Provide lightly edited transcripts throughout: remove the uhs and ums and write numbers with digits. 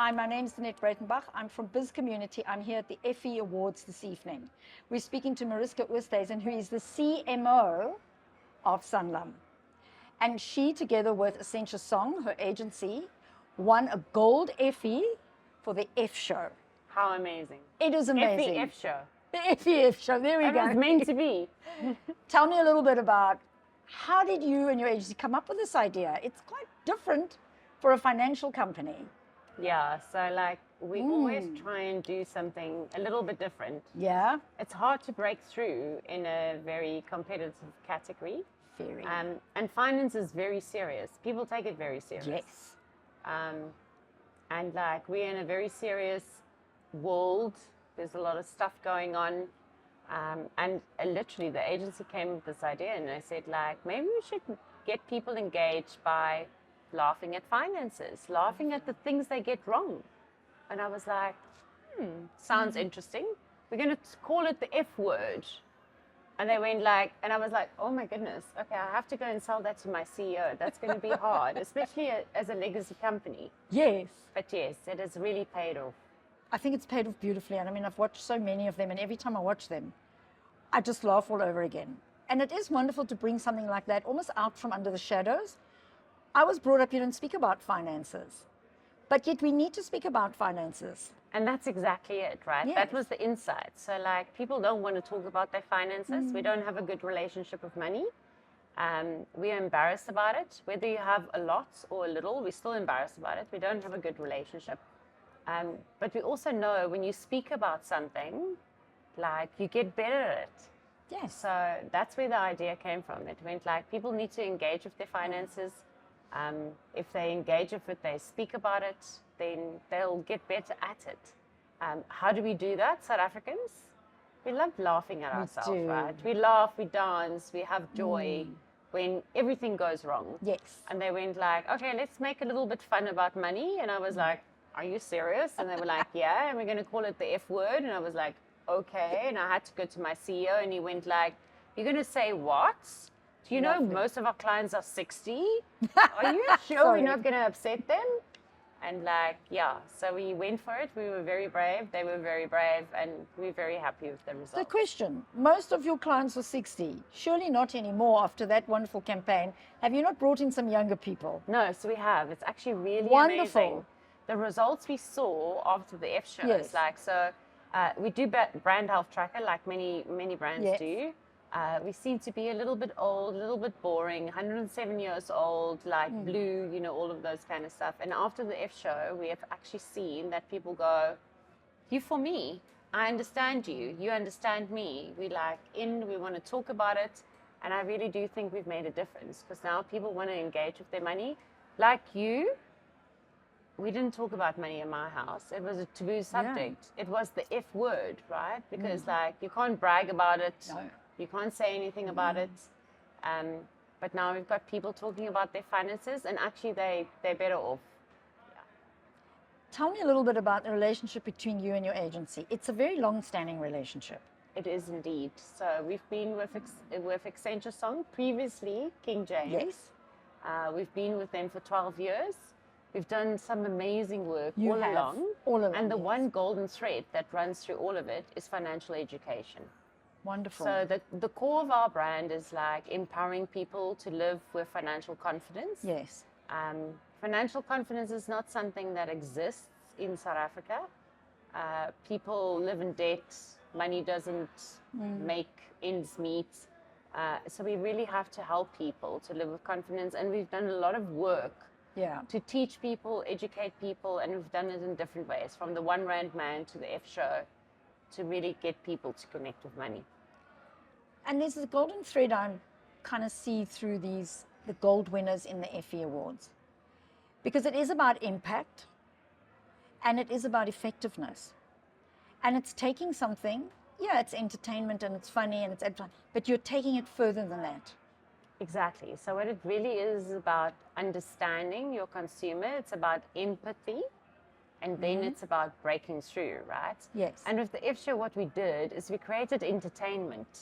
Hi, my name is Danette Breitenbach. I'm from Bizcommunity. I'm here at the Effie Awards this evening. We're speaking to Mariska Oosthuizen, who is the CMO of Sanlam. And she, together with Accenture Song, her agency, won a Gold Effie for the F show. How amazing. It is amazing. Effie F show. The Effie F show, there we It go. was meant to be. Tell me a little bit about how did you and your agency come up with this idea? It's quite different for a financial company. Yeah, so like we always try and do something a little bit different. Yeah. It's hard to break through in a very competitive category. Very. And finance is very serious. People take it very serious. Yes. And like we're in a very serious world. There's a lot of stuff going on. And literally the agency came with this idea and I said like, maybe we should get people engaged by laughing at finances, laughing at the things they get wrong. And I was like, sounds interesting. We're going to call it the F word. And they went like, and I was like, oh my goodness, okay, I have to go and sell that to my CEO. That's going to be hard, especially as a legacy company. Yes. But yes, it has really paid off. I think it's paid off beautifully. And I mean, I've watched so many of them, and every time I watch them, I just laugh all over again. And it is wonderful to bring something like that almost out from under the shadows. I was brought up, you don't speak about finances, but yet we need to speak about finances. And that's exactly it, right? Yes. That was the insight. So like people don't want to talk about their finances. We don't have a good relationship with money. We are embarrassed about it. Whether you have a lot or a little, we're still embarrassed about it. We don't have a good relationship. But we also know when you speak about something, like you get better at it. Yes. So that's where the idea came from. It went like people need to engage with their finances. If they engage with it, they speak about it, then they'll get better at it. How do we do that, South Africans? We love laughing at ourselves, right? We laugh, we dance, we have joy when everything goes wrong. Yes. And they went like, okay, let's make a little bit fun about money. And I was like, are you serious? And they were like, yeah, and we're going to call it the F word. And I was like, okay. And I had to go to my CEO and he went like, you're going to say what? Do you know most of our clients are 60? Are you sure we're not going to upset them? And like, yeah, so we went for it. We were very brave. They were very brave. And we're very happy with the result. The question, most of your clients are 60. Surely not anymore after that wonderful campaign. Have you not brought in some younger people? No, so we have. It's actually really Wonderful. amazing. The results we saw after the F shows, Yes. like, so we do brand health tracker like many brands Yes. do. We seem to be a little bit old, a little bit boring, 107 years old, like blue, you know, all of those kind of stuff. And after the F show, we have actually seen that people go, you for me, I understand you, you understand me. We want to talk about it. And I really do think we've made a difference because now people want to engage with their money. Like you, we didn't talk about money in my house. It was a taboo subject. It was the F word, right? Because like you can't brag about it. No. You can't say anything about it. But now we've got people talking about their finances and actually they're better off. Tell me a little bit about the relationship between you and your agency. It's a very long-standing relationship. It is indeed. So we've been with Accenture Song, previously King James. Yes. We've been with them for 12 years. We've done some amazing work You all have. along. All along, And the yes. one golden thread that runs through all of it is financial education. Wonderful. So the core of our brand is like empowering people to live with financial confidence. Yes. Financial confidence is not something that exists in South Africa. People live in debt. Money doesn't make ends meet. So we really have to help people to live with confidence. And we've done a lot of work to teach people, educate people, and we've done it in different ways, from the One Rand Man to the F show, to really get people to connect with money. And there's a golden thread I kind of see through the gold winners in the Effie Awards. Because it is about impact and it is about effectiveness. And it's taking something, it's entertainment and it's funny and it's but you're taking it further than that. Exactly. So what it really is about understanding your consumer. It's about empathy. And then it's about breaking through, right? Yes. And with the F show, what we did is we created entertainment.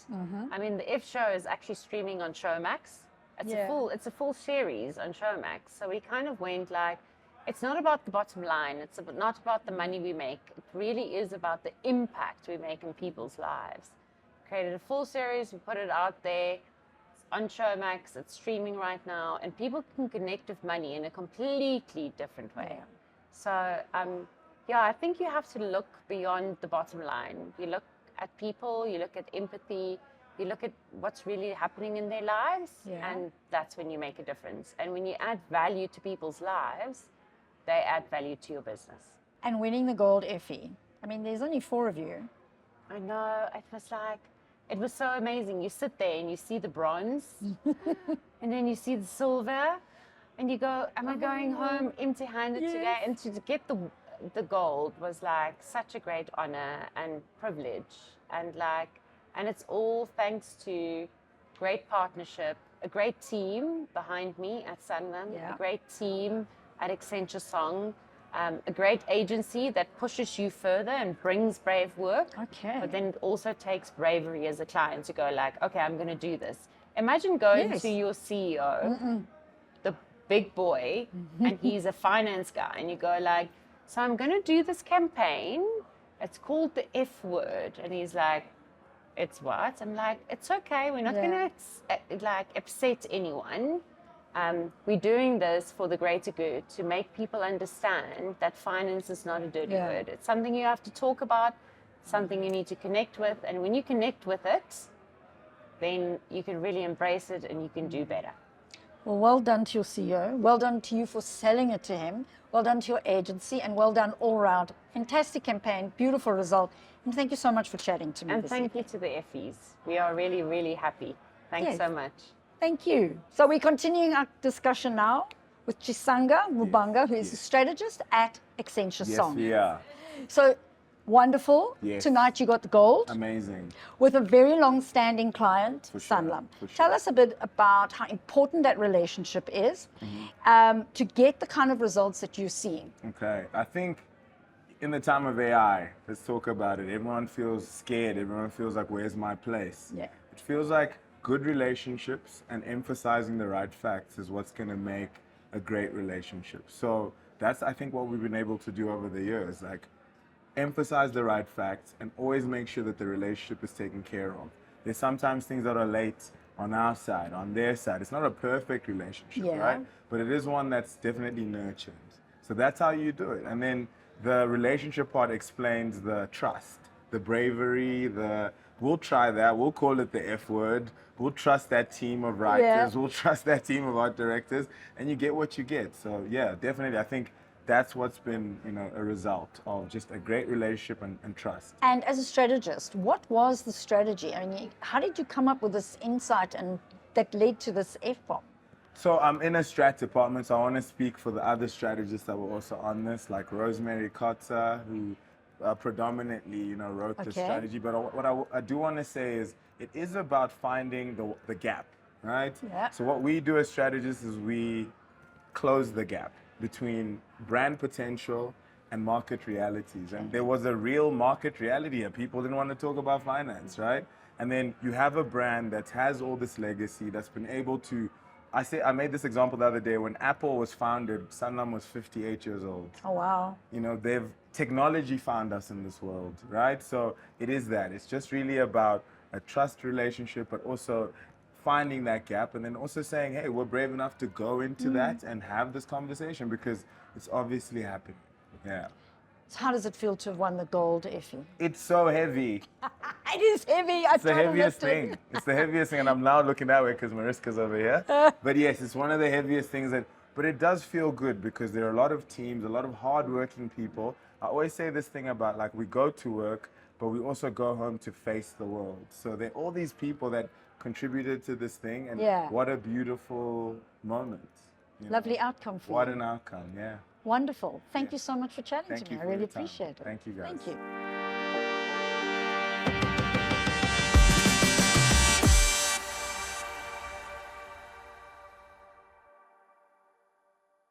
I mean, the F show is actually streaming on Showmax. It's a full series on Showmax. So we kind of went like, it's not about the bottom line. It's not about the money we make. It really is about the impact we make in people's lives. Created a full series, we put it out there. It's on Showmax, it's streaming right now, and people can connect with money in a completely different way. Yeah. So, yeah, I think you have to look beyond the bottom line. You look at people, you look at empathy, you look at what's really happening in their lives, Yeah. and that's when you make a difference. And when you add value to people's lives, they add value to your business. And winning the Gold Effie. I mean, there's only 4 of you. I know, it was so amazing. You sit there and you see the bronze, and then you see the silver, and you go, am I going home empty-handed today? And to get the gold was like such a great honor and privilege. And it's all thanks to great partnership, a great team behind me at Sanlam, Yeah. a great team at Accenture Song, a great agency that pushes you further and brings brave work. Okay. But then it also takes bravery as a client to go like, okay, I'm going to do this. Imagine going Yes. to your CEO, the big boy, and he's a finance guy, and you go like, so I'm going to do this campaign. It's called the F word. And he's like, it's what? I'm like, it's okay. We're not Yeah. going to like upset anyone. We're doing this for the greater good, to make people understand that finance is not a dirty Yeah. word. It's something you have to talk about, something you need to connect with. And when you connect with it, then you can really embrace it and you can do better. Well done to your CEO. Well done to you for selling it to him. Well done to your agency, and well done all round. Fantastic campaign, beautiful result. And thank you so much for chatting to me. And this thank you to the Effies. We are really, really happy. Thanks Yes. so much. Thank you. So we're continuing our discussion now with Chisanga Mubanga, who is a strategist at Accenture Song. Yes, we are. So wonderful. Yes. Tonight you got the gold Amazing. with a very long-standing client, For sure, Sanlam. for sure. Tell us a bit about how important that relationship is to get the kind of results that you're seeing. Okay. I think in the time of AI, let's talk about it. Everyone feels scared. Everyone feels like, where's my place? Yeah. It feels like good relationships and emphasizing the right facts is what's going to make a great relationship. So that's, I think, what we've been able to do over the years. Like, emphasize the right facts and always make sure that the relationship is taken care of. There's sometimes things that are late on our side, on their side. It's not a perfect relationship, Yeah. right? But it is one that's definitely nurtured. So that's how you do it. And then the relationship part explains the trust, the bravery, we'll try that, we'll call it the F word, we'll trust that team of writers, Yeah. we'll trust that team of art directors, and you get what you get. So yeah, definitely, I think that's what's been, a result of just a great relationship and trust. And as a strategist, what was the strategy? I mean, how did you come up with this insight and that led to this F-bomb? So I'm in a strat department, so I want to speak for the other strategists that were also on this, like Rosemary Kotza, who predominantly, wrote the Okay. strategy. But what I do want to say is it is about finding the gap, right? Yeah. So what we do as strategists is we close the gap between brand potential and market realities. And there was a real market reality here. People didn't want to talk about finance, right? And then you have a brand that has all this legacy, that's been able to, I made this example the other day. When Apple was founded, Sanlam was 58 years old. Oh, wow. Technology found us in this world, right? So it is that. It's just really about a trust relationship, but also finding that gap and then also saying, hey, we're brave enough to go into that and have this conversation because it's obviously happening. Yeah. So how does it feel to have won the Gold Effie? It's so heavy. It is heavy. It's the heaviest thing. It's the heaviest thing, and I'm now looking that way because Mariska's over here. But yes, it's one of the heaviest things, but it does feel good because there are a lot of teams, a lot of hardworking people. I always say this thing about, like, we go to work, but we also go home to face the world. So there are all these people that contributed to this thing, and Yeah. what a beautiful moment. Lovely outcome for What you. an outcome, yeah. Wonderful. Thank you so much for chatting Thank to you me. I for really your time. appreciate it. Thank you, guys. Thank you.